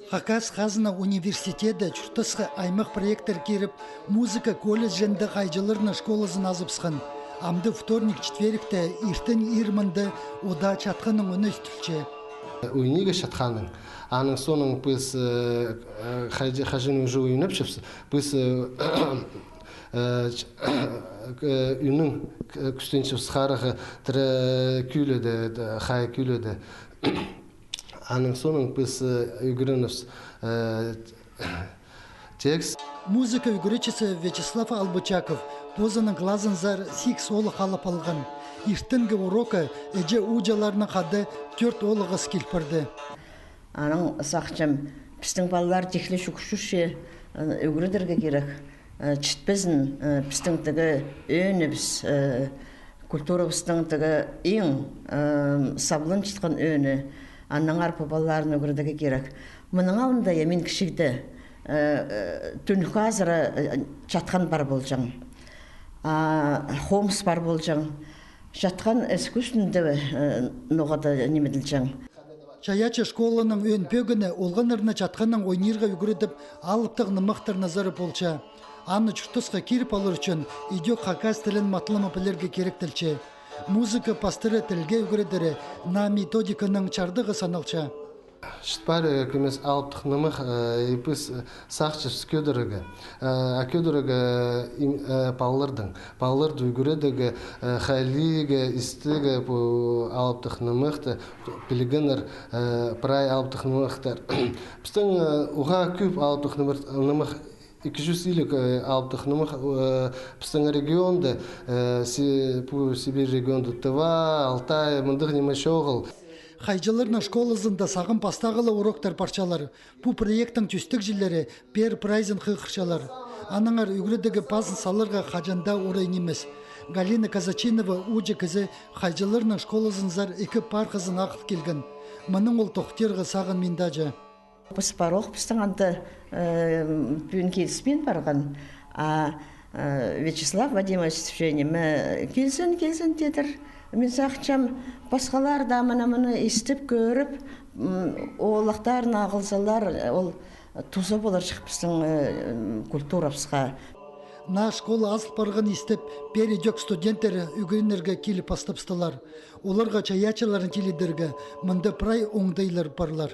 Хакас Хазна университеті чұртысқы аймақ проекттер керіп, музыка колледжінде қайжылырны школызын азыпсқан. Амды вторник-четверікті иртін ирмінді ода чатқының үні үстілче. Уйниге шатқаның. Аның соның біз қажын уже уйнапшыпсы, біз үйнің күстеншіп сқарығы тірі күйледі, қай күйледі. Аның соның біз үйгірініз текст. Музыка үйгіречісі Вячеслав Албычаков позының глазынзар сикс олық алып алған. Иртінгі урока әже ұжаларының қады 4 олығыз келпірді. Аның сақчам біздің балалар жекілі шүкішуші үйгірідерге керек. Чітпізін біздіңдігі өңі культура біздіңдігі ең сабылын чітқан өңі. Анның арпы балаларын өгірдігі керек. Мұның алында емен кішікті түнкі азыры жатқан бар болжаң. Хомс бар болжаң. Жатқан әскүшінде ноғады немеділжаң. Чаячы школының өн пөгіні олғанырны жатқанның ойнерға үгірідіп алыптығыны мықтыр назары болча. Анны чұртысқа керіп алыр үшін идео қақас тілін матылымы білерге керек тілче. Музыка пастыры тілге үгірідері на методиканың чардығы саналча. Шытпары көмес алыптықнымық епіс сақчы көдірігі. Көдірігі палырдың. Палырды үгірідігі қайлигі, істігі алыптықнымықты, білігінір прай алыптықнымықтар. Біздің ұға көп алыптықнымық 200 илік алыптықнымық біздің регионды, Сибирь регионды Тыва, Алтай, мұндық немеш оғыл. Хайжылырны школызында сағын пастағылы уроктар парчалар. Бұ проекттің түстік жиллері пер прайзын қиқыршалар. Аныңар үгірдігі пазын салырға қажанда орайын емес. Галина Казачинова ұжы кізі хайжылырны школызынзар 2 пар қызын ақыл келген. Мұның ол тоқтерғы сағын мендажы. Біз бароқ біздің анды бүгін келіспен барған. Вячеслав Вадимович келсін дедір. Мен сақчам басқалар да мұны естіп көріп, олықтарын ағылсалар, ол тұзы болар шық біздің культурапсыға. На школа асыл барған естіп, бері жөк студенттері үгінерге келіп астыпстылар. Оларға чаячыларын келедерге, мұнда прай оңдайлар барлар.